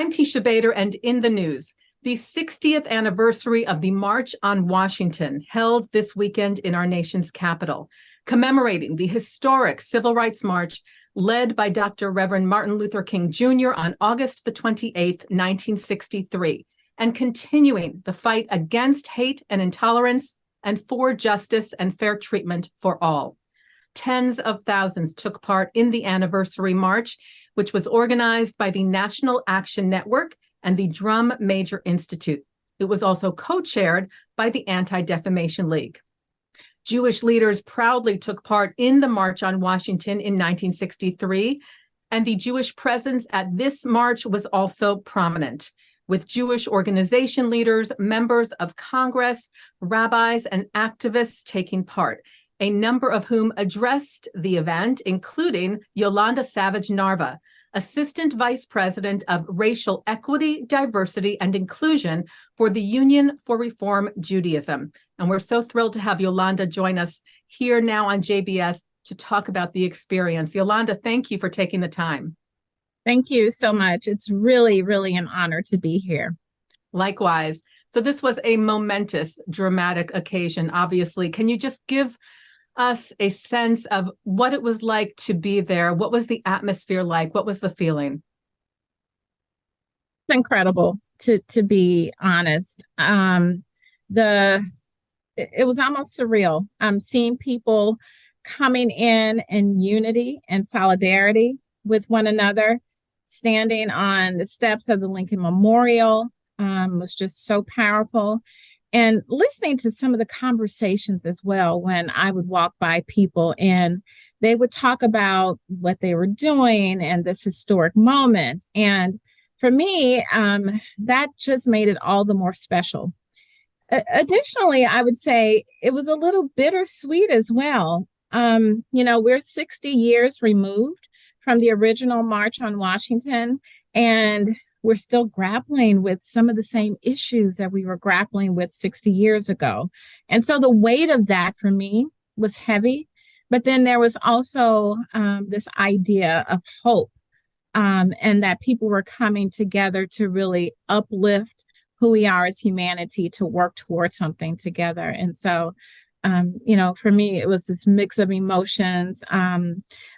I'm Teisha Bader, and in the news, the 60th anniversary of the March on Washington held this weekend in our nation's capital, commemorating the historic Civil Rights March led by Dr. Reverend Martin Luther King Jr. on August the 28th, 1963, and continuing the fight against hate and intolerance and for justice and fair treatment for all. Tens of thousands took part in the anniversary march, which was organized by the National Action Network and the Drum Major Institute. It was also co-chaired by the Anti-Defamation League. Jewish leaders proudly took part in the March on Washington in 1963, and the Jewish presence at this march was also prominent, with Jewish organization leaders, members of Congress, rabbis, and activists taking part, a number of whom addressed the event, including Yolanda Savage-Narva, Assistant Vice President of Racial Equity, Diversity, and Inclusion for the Union for Reform Judaism. And we're so thrilled to have Yolanda join us here now on JBS to talk about the experience. Yolanda, thank you for taking the time. Thank you so much. It's really, really an honor to be here. Likewise. So this was a momentous, dramatic occasion, obviously. Can you just give us a sense of what it was like to be there? What was the atmosphere like? What was the feeling? It's incredible, to be honest. It was almost surreal. Seeing people coming in unity and solidarity with one another, standing on the steps of the Lincoln Memorial was just so powerful. And listening to some of the conversations as well, when I would walk by people and they would talk about what they were doing and this historic moment. And for me, that just made it all the more special. Additionally, I would say it was a little bittersweet as well. We're 60 years removed from the original March on Washington, and we're still grappling with some of the same issues that we were grappling with 60 years ago. And so the weight of that for me was heavy. But then there was also this idea of hope, and that people were coming together to really uplift who we are as humanity, to work towards something together. And so, for me, it was this mix of emotions,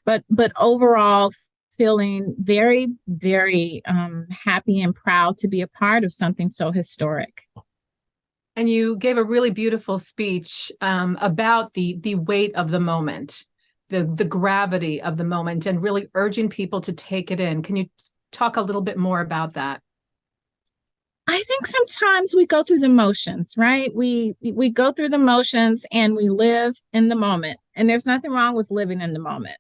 but overall, feeling very, very happy and proud to be a part of something so historic. And you gave a really beautiful speech about the weight of the moment, the gravity of the moment, and really urging people to take it in. Can you talk a little bit more about that? I think sometimes we go through the motions, right? We go through the motions and we live in the moment. And there's nothing wrong with living in the moment.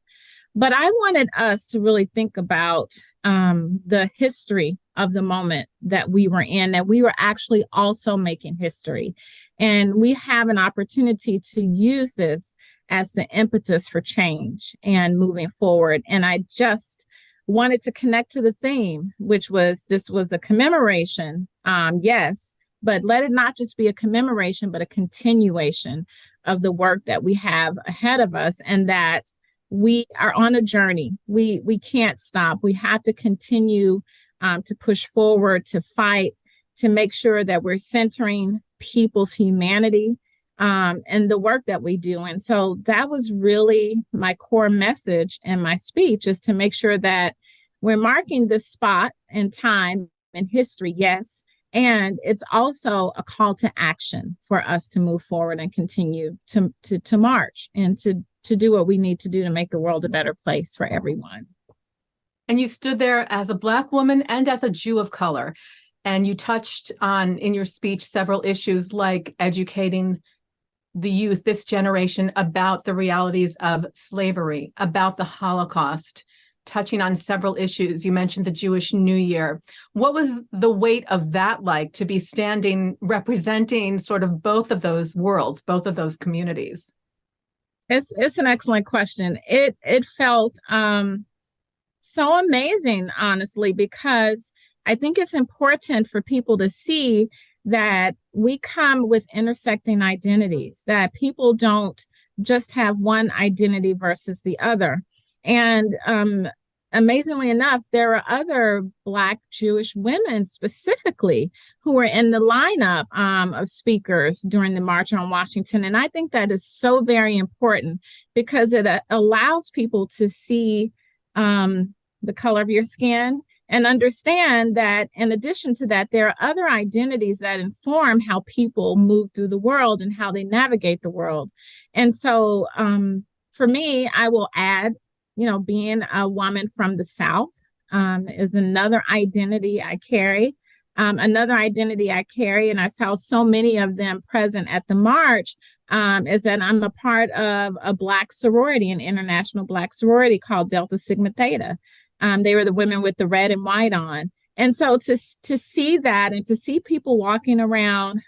But I wanted us to really think about the history of the moment that we were in, that we were actually also making history. And we have an opportunity to use this as the impetus for change and moving forward. And I just wanted to connect to the theme, which was, this was a commemoration, yes, but let it not just be a commemoration, but a continuation of the work that we have ahead of us, and that we are on a journey. We can't stop. We have to continue to push forward, to fight, to make sure that we're centering people's humanity and the work that we do. And so that was really my core message in my speech, is to make sure that we're marking this spot in time in history, yes, and it's also a call to action for us to move forward and continue to march and to do what we need to do to make the world a better place for everyone. And you stood there as a Black woman and as a Jew of color, and you touched on in your speech several issues like educating the youth, this generation, about the realities of slavery, about the Holocaust, touching on several issues. You mentioned the Jewish New Year. What was the weight of that like, to be standing representing sort of both of those worlds, both of those communities? It's an excellent question. It felt so amazing, honestly, because I think it's important for people to see that we come with intersecting identities, that people don't just have one identity versus the other. And amazingly enough, there are other Black Jewish women specifically who were in the lineup of speakers during the March on Washington. And I think that is so very important because it allows people to see the color of your skin and understand that in addition to that, there are other identities that inform how people move through the world and how they navigate the world. And so for me, I will add, being a woman from the South is another identity I carry. Another identity I carry, and I saw so many of them present at the march, is that I'm a part of a Black sorority, an international Black sorority called Delta Sigma Theta. They were the women with the red and white on. And so to see that and to see people walking around,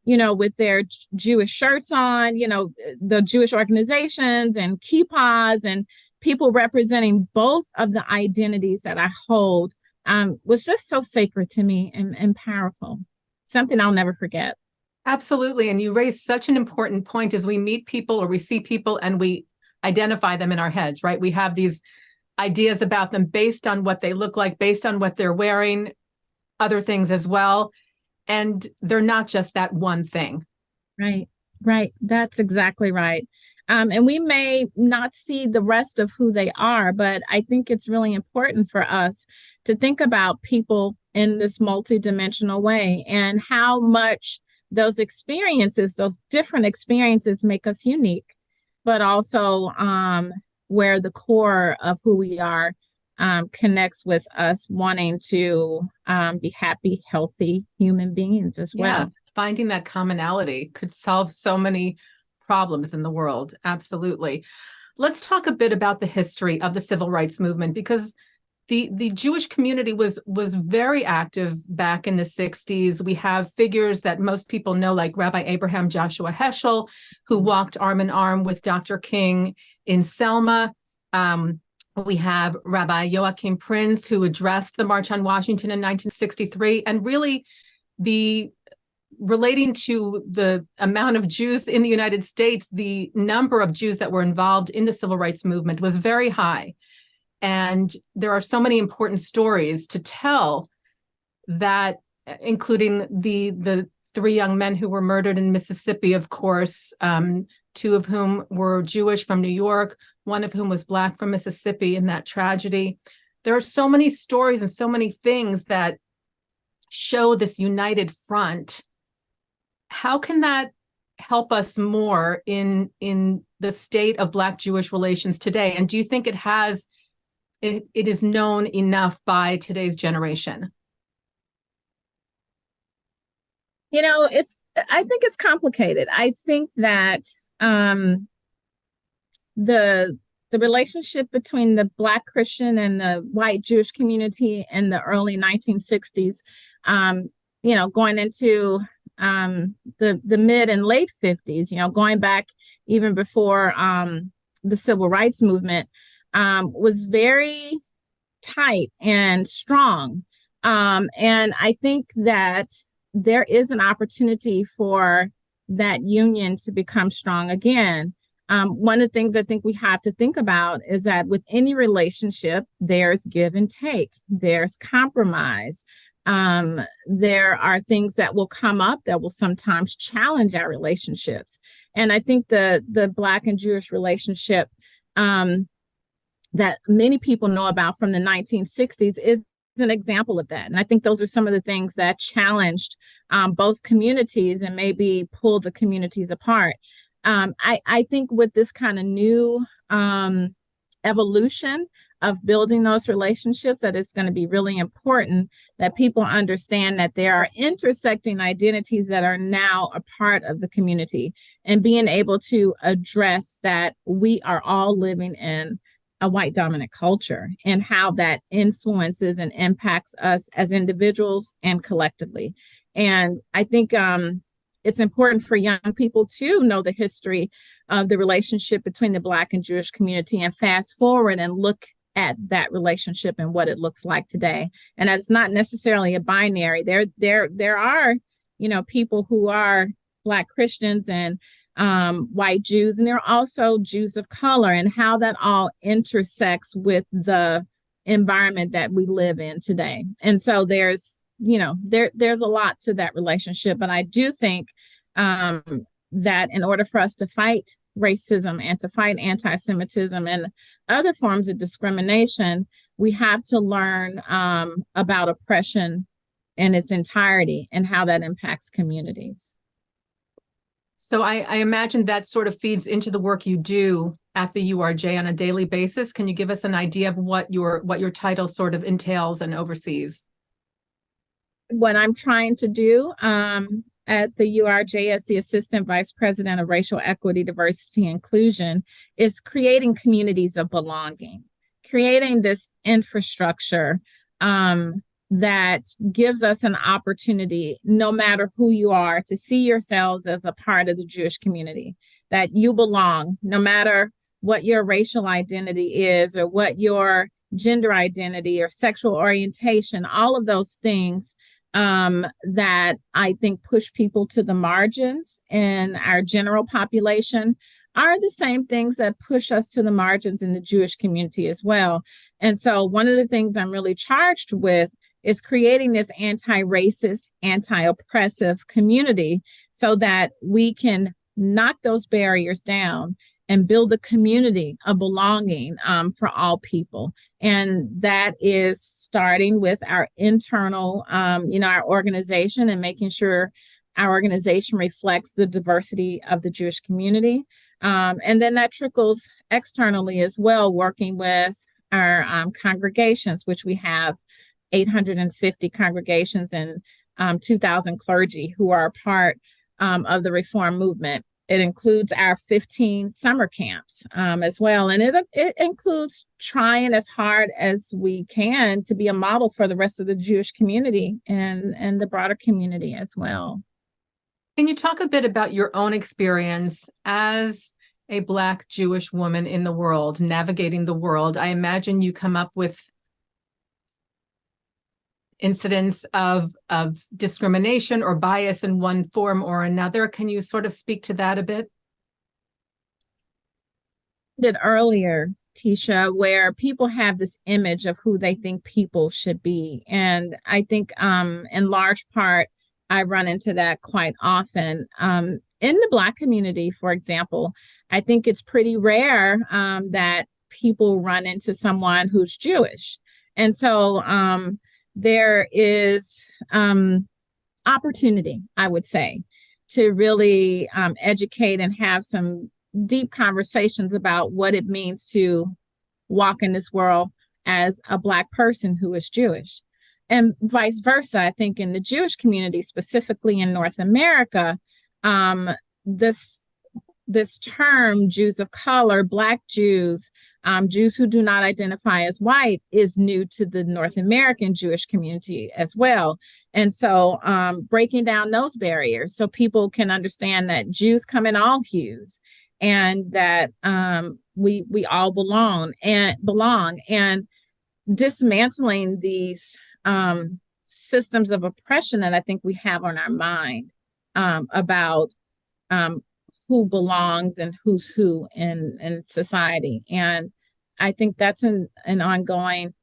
with their Jewish shirts on, the Jewish organizations and kippahs and people representing both of the identities that I hold was just so sacred to me and powerful. Something I'll never forget. Absolutely. And you raise such an important point as we meet people or we see people and we identify them in our heads, right? We have these ideas about them based on what they look like, based on what they're wearing, other things as well. And they're not just that one thing. Right. That's exactly right. And we may not see the rest of who they are, but I think it's really important for us to think about people in this multidimensional way and how much those experiences, those different experiences make us unique, but also where the core of who we are connects with us wanting to be happy, healthy human beings as well. Yeah, finding that commonality could solve so many problems in the world. Absolutely. Let's talk a bit about the history of the civil rights movement, because the Jewish community was very active back in the 60s. We have figures that most people know, like Rabbi Abraham Joshua Heschel, who walked arm in arm with Dr. King in Selma. We have Rabbi Joachim Prinz, who addressed the March on Washington in 1963, and really relating to the amount of Jews in the United States, the number of Jews that were involved in the civil rights movement was very high. And there are so many important stories to tell, that including the three young men who were murdered in Mississippi, of course, two of whom were Jewish from New York, one of whom was Black from Mississippi in that tragedy. There are so many stories and so many things that show this united front. How can that help us more in the state of Black-Jewish relations today? And do you think it is known enough by today's generation? I think it's complicated. I think that the relationship between the Black Christian and the white Jewish community in the early 1960s, going into the mid and late 50s, going back even before the civil rights movement, was very tight and strong. And I think that there is an opportunity for that union to become strong again. One of the things I think we have to think about is that with any relationship, there's give and take, there's compromise. There are things that will come up that will sometimes challenge our relationships. And I think the Black and Jewish relationship that many people know about from the 1960s is an example of that. And I think those are some of the things that challenged both communities and maybe pulled the communities apart. I think with this kind of new evolution of building those relationships, that it's going to be really important that people understand that there are intersecting identities that are now a part of the community, and being able to address that we are all living in a white dominant culture and how that influences and impacts us as individuals and collectively. And I think it's important for young people to know the history of the relationship between the Black and Jewish community and fast forward and look at that relationship and what it looks like today. And it's not necessarily a binary. There are, people who are Black Christians and white Jews, and there are also Jews of color, and how that all intersects with the environment that we live in today. And so there's a lot to that relationship. But I do think that in order for us to fight racism and to fight anti-Semitism and other forms of discrimination, we have to learn about oppression in its entirety and how that impacts communities. So I imagine that sort of feeds into the work you do at the URJ on a daily basis. Can you give us an idea of what your title sort of entails and oversees? What I'm trying to do at the URJ as the Assistant Vice President of Racial Equity, Diversity, and Inclusion is creating communities of belonging, creating this infrastructure that gives us an opportunity, no matter who you are, to see yourselves as a part of the Jewish community, that you belong, no matter what your racial identity is or what your gender identity or sexual orientation, all of those things that I think push people to the margins in our general population are the same things that push us to the margins in the Jewish community as well. And so one of the things I'm really charged with is creating this anti-racist, anti-oppressive community so that we can knock those barriers down and build a community of belonging for all people. And that is starting with our internal, our organization, and making sure our organization reflects the diversity of the Jewish community. And then that trickles externally as well, working with our congregations, which we have 850 congregations and 2,000 clergy who are a part of the reform movement. It includes our 15 summer camps as well. And it includes trying as hard as we can to be a model for the rest of the Jewish community and the broader community as well. Can you talk a bit about your own experience as a Black Jewish woman in the world, navigating the world? I imagine you come up with incidents of discrimination or bias in one form or another. Can you sort of speak to that a bit? Did earlier, Teisha, where people have this image of who they think people should be. And I think in large part, I run into that quite often. In the Black community, for example, I think it's pretty rare that people run into someone who's Jewish. And so there is opportunity, I would say, to really educate and have some deep conversations about what it means to walk in this world as a Black person who is Jewish. And vice versa, I think in the Jewish community, specifically in North America, this term, Jews of color, Black Jews, Jews who do not identify as white, is new to the North American Jewish community as well. And so breaking down those barriers so people can understand that Jews come in all hues and that we all belong and dismantling these systems of oppression that I think we have on our mind about who belongs and who's who in society. And I think that's an ongoing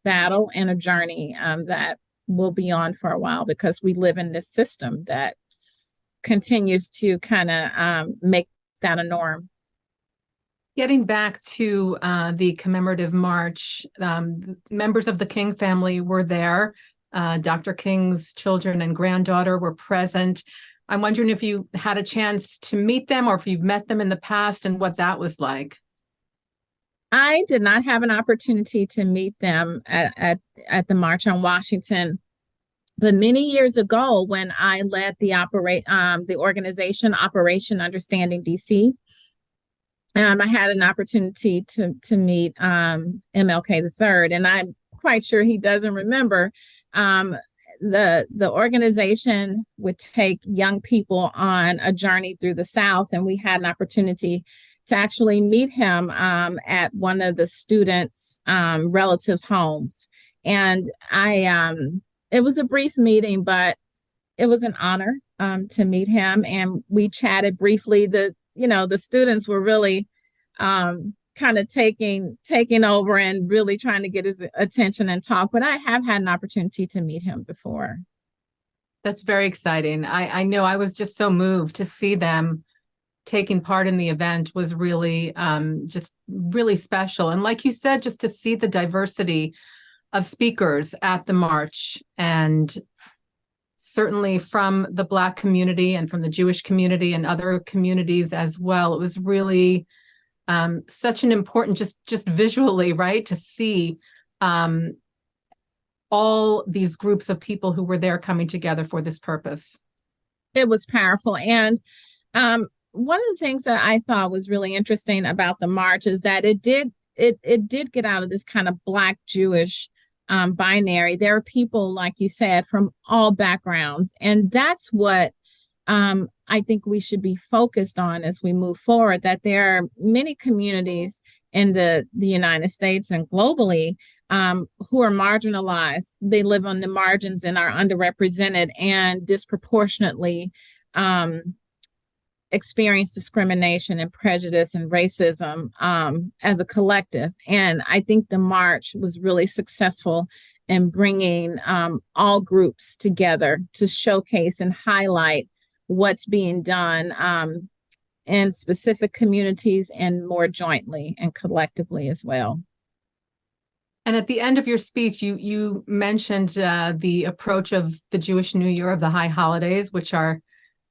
battle and a journey that will be on for a while, because we live in this system that continues to kind of make that a norm. Getting back to the commemorative march, members of the King family were there. Dr. King's children and granddaughter were present. I'm wondering if you had a chance to meet them or if you've met them in the past and what that was like. I did not have an opportunity to meet them at the March on Washington. But many years ago, when I led the organization Operation Understanding DC, I had an opportunity to meet MLK III, and I'm quite sure he doesn't remember. The organization would take young people on a journey through the South, and we had an opportunity to actually meet him at one of the students' relatives' homes. And it was a brief meeting, but it was an honor to meet him, and we chatted briefly. The students were really kind of taking over and really trying to get his attention and talk. But I have had an opportunity to meet him before. That's very exciting. I know I was just so moved to see them taking part in the event was really just really special. And like you said, just to see the diversity of speakers at the march, and certainly from the Black community and from the Jewish community and other communities as well. It was really such an important, just visually, right, to see all these groups of people who were there coming together for this purpose. It was powerful. And one of the things that I thought was really interesting about the march is that it did get out of this kind of Black Jewish binary. There are people, like you said, from all backgrounds. And that's what I think we should be focused on as we move forward, that there are many communities in the United States and globally who are marginalized. They live on the margins and are underrepresented and disproportionately experience discrimination and prejudice and racism as a collective. And I think the march was really successful in bringing all groups together to showcase and highlight what's being done in specific communities and more jointly and collectively as well. And at the end of your speech, you mentioned the approach of the Jewish New Year, of the high holidays, which are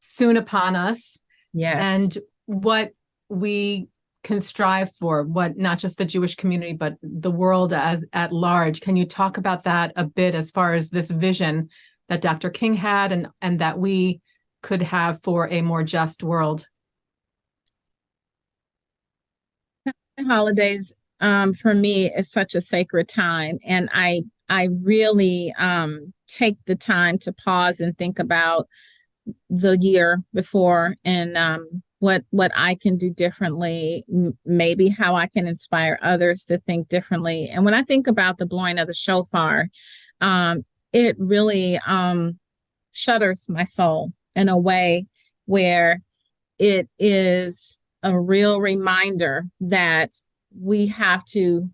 soon upon us. Yes. And what we can strive for, what not just the Jewish community, but the world at large. Can you talk about that a bit as far as this vision that Dr. King had and that we could have for a more just world? Holidays for me is such a sacred time, and I really take the time to pause and think about the year before and what I can do differently, maybe how I can inspire others to think differently. And when I think about the blowing of the shofar, it really shudders my soul in a way where it is a real reminder that we have to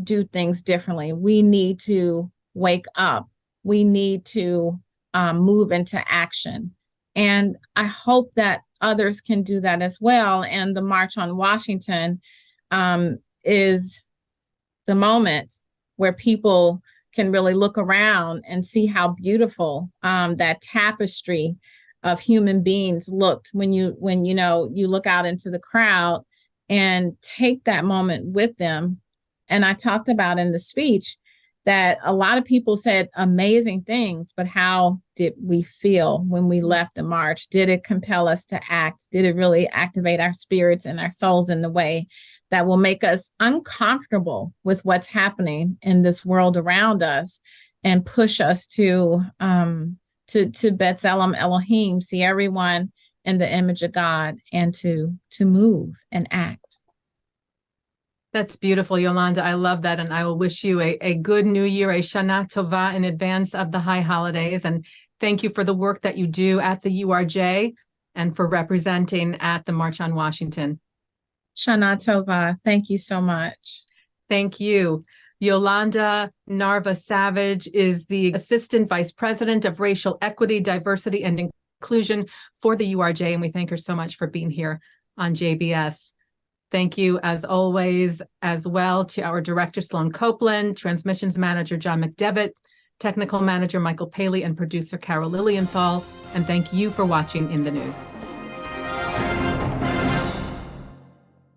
do things differently. We need to wake up. We need to move into action. And I hope that others can do that as well. And the March on Washington is the moment where people can really look around and see how beautiful that tapestry of human beings looked when you look out into the crowd and take that moment with them. And I talked about in the speech that a lot of people said amazing things, but how did we feel when we left the march? Did it compel us to act? Did it really activate our spirits and our souls in the way that will make us uncomfortable with what's happening in this world around us and push us to B'Tselem Elohim, see everyone in the image of God, and to move and act. That's beautiful, Yolanda. I love that. And I will wish you a good new year, a Shana Tova, in advance of the high holidays. And thank you for the work that you do at the URJ and for representing at the March on Washington. Shana Tova. Thank you so much. Thank you. Yolanda Narva Savage is the Assistant Vice President of Racial Equity, Diversity, and Inclusion for the URJ. And we thank her so much for being here on JBS. Thank you, as always, as well to our Director, Sloan Copeland, Transmissions Manager, John McDevitt, Technical Manager, Michael Paley, and Producer, Carol Lilienthal. And thank you for watching In the News.